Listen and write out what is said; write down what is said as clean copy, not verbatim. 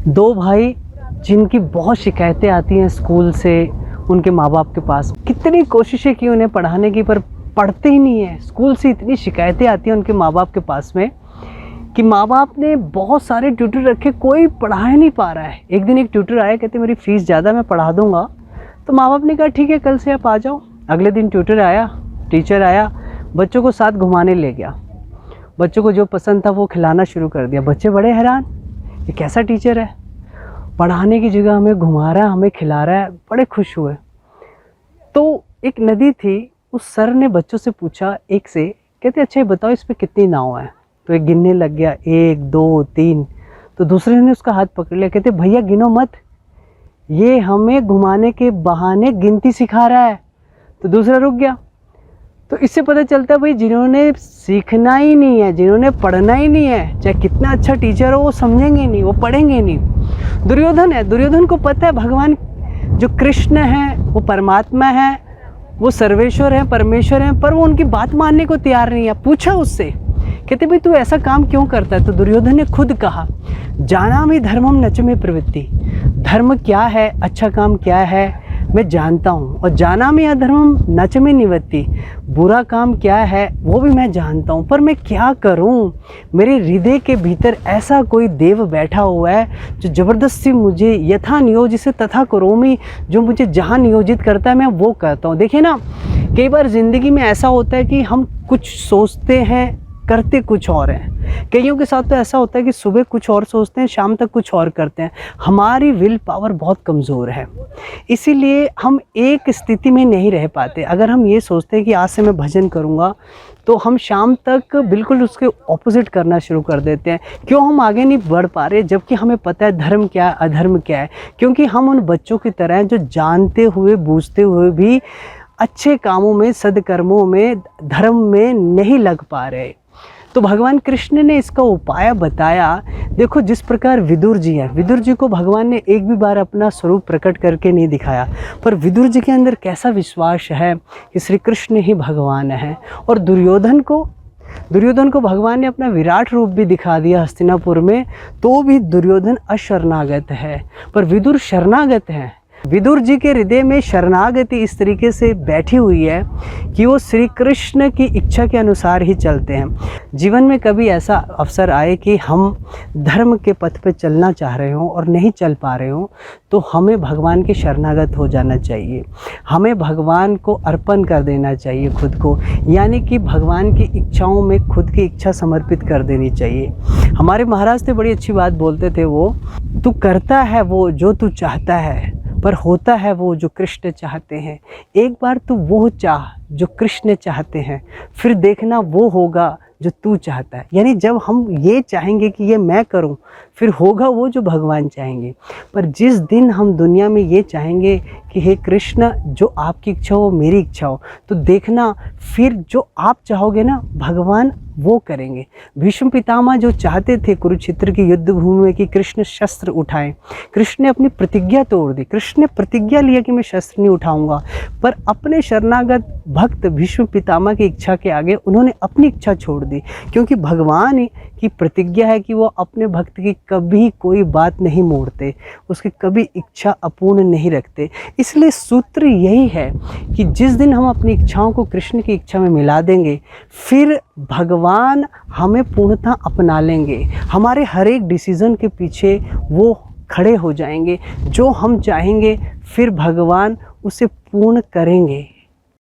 दो भाई जिनकी बहुत शिकायतें आती हैं स्कूल से उनके माँ बाप के पास। कितनी कोशिशें की उन्हें पढ़ाने की, पर पढ़ते ही नहीं है। स्कूल से इतनी शिकायतें आती हैं उनके माँ बाप के पास में कि माँ बाप ने बहुत सारे ट्यूटर रखे, कोई पढ़ा नहीं पा रहा है। एक दिन एक ट्यूटर आया, कहते मेरी फ़ीस ज़्यादा, मैं पढ़ा दूँगा। तो माँ बाप ने कहा ठीक है, कल से आप आ जाओ। अगले दिन ट्यूटर आया, टीचर आया, बच्चों को साथ घुमाने ले गया। बच्चों को जो पसंद था वो खिलाना शुरू कर दिया। बच्चे बड़े हैरान, ये कैसा टीचर है, पढ़ाने की जगह हमें घुमा रहा है, हमें खिला रहा है। बड़े खुश हुए। तो एक नदी थी, उस सर ने बच्चों से पूछा एक से, कहते अच्छा ये बताओ इस पे कितनी नाव है। तो एक गिनने लग गया, 1 2 3। तो दूसरे ने उसका हाथ पकड़ लिया, कहते भैया गिनो मत, ये हमें घुमाने के बहाने गिनती सिखा रहा है। तो दूसरा रुक गया। तो इससे पता चलता है भाई जिन्होंने सीखना ही नहीं है, जिन्होंने पढ़ना ही नहीं है, चाहे कितना अच्छा टीचर हो, वो समझेंगे नहीं, वो पढ़ेंगे नहीं। दुर्योधन है, दुर्योधन को पता है भगवान जो कृष्ण है वो परमात्मा है, वो सर्वेश्वर है, परमेश्वर है, पर वो उनकी बात मानने को तैयार नहीं है। पूछा उससे, कहते भाई तू ऐसा काम क्यों करता है। तो दुर्योधन ने खुद कहा, जानामि धर्मम न च मे प्रवृत्ति, धर्म क्या है, अच्छा काम क्या है मैं जानता हूँ, और जानामि अधर्मम न च मे निवृत्ति, बुरा काम क्या है वो भी मैं जानता हूँ, पर मैं क्या करूँ। मेरे हृदय के भीतर ऐसा कोई देव बैठा हुआ है जो ज़बरदस्ती मुझे यथा नियोजित तथा करोमि, जो मुझे जहाँ नियोजित करता है मैं वो करता हूँ। देखिए ना, कई बार ज़िंदगी में ऐसा होता है कि हम कुछ सोचते हैं, करते कुछ और हैं। कईयों के साथ तो ऐसा होता है कि सुबह कुछ और सोचते हैं, शाम तक कुछ और करते हैं। हमारी विल पावर बहुत कमज़ोर है, इसीलिए हम एक स्थिति में नहीं रह पाते। अगर हम ये सोचते हैं कि आज से मैं भजन करूँगा, तो हम शाम तक बिल्कुल उसके ऑपोजिट करना शुरू कर देते हैं। क्यों हम आगे नहीं बढ़ पा रहे, जबकि हमें पता है धर्म क्या है, अधर्म क्या है। क्योंकि हम उन बच्चों की तरह जो जानते हुए बूझते हुए भी अच्छे कामों में, सदकर्मों में, धर्म में नहीं लग पा रहे। तो भगवान कृष्ण ने इसका उपाय बताया। देखो जिस प्रकार विदुर जी हैं, विदुर जी को भगवान ने एक भी बार अपना स्वरूप प्रकट करके नहीं दिखाया, पर विदुर जी के अंदर कैसा विश्वास है कि श्री कृष्ण ही भगवान हैं। और दुर्योधन को भगवान ने अपना विराट रूप भी दिखा दिया हस्तिनापुर में, तो भी दुर्योधन अशरणागत है, पर विदुर शरणागत हैं। विदुर जी के हृदय में शरणागति इस तरीके से बैठी हुई है कि वो श्री कृष्ण की इच्छा के अनुसार ही चलते हैं। जीवन में कभी ऐसा अवसर आए कि हम धर्म के पथ पे चलना चाह रहे हों और नहीं चल पा रहे हों, तो हमें भगवान के शरणागत हो जाना चाहिए। हमें भगवान को अर्पण कर देना चाहिए खुद को, यानी कि भगवान की इच्छाओं में खुद की इच्छा समर्पित कर देनी चाहिए। हमारे महाराज थे, बड़ी अच्छी बात बोलते थे वो, तू करता है वो जो तू चाहता है, पर होता है वो जो कृष्ण चाहते हैं। एक बार तू वो चाह जो कृष्ण चाहते हैं, फिर देखना वो होगा जो तू चाहता है। यानी जब हम ये चाहेंगे कि ये मैं करूं, फिर होगा वो जो भगवान चाहेंगे। पर जिस दिन हम दुनिया में ये चाहेंगे कि हे कृष्ण जो आपकी इच्छा हो मेरी इच्छा हो, तो देखना फिर जो आप चाहोगे ना भगवान वो करेंगे। भीष्म पितामह जो चाहते थे कुरुक्षेत्र की युद्ध भूमि में कि कृष्ण शस्त्र उठाएं, कृष्ण ने अपनी प्रतिज्ञा तोड़ दी। कृष्ण ने प्रतिज्ञा लिया कि मैं शस्त्र नहीं उठाऊंगा, पर अपने शरणागत भक्त भीष्म पितामह की इच्छा के आगे उन्होंने अपनी इच्छा छोड़ दी, क्योंकि भगवान की प्रतिज्ञा है कि वो अपने भक्त की कभी कोई बात नहीं मोड़ते, उसकी कभी इच्छा अपूर्ण नहीं रखते। इसलिए सूत्र यही है कि जिस दिन हम अपनी इच्छाओं को कृष्ण की इच्छा में मिला देंगे, फिर भगवान हमें पूर्णतः अपना लेंगे। हमारे हर एक डिसीज़न के पीछे वो खड़े हो जाएंगे। जो हम चाहेंगे फिर भगवान उसे पूर्ण करेंगे।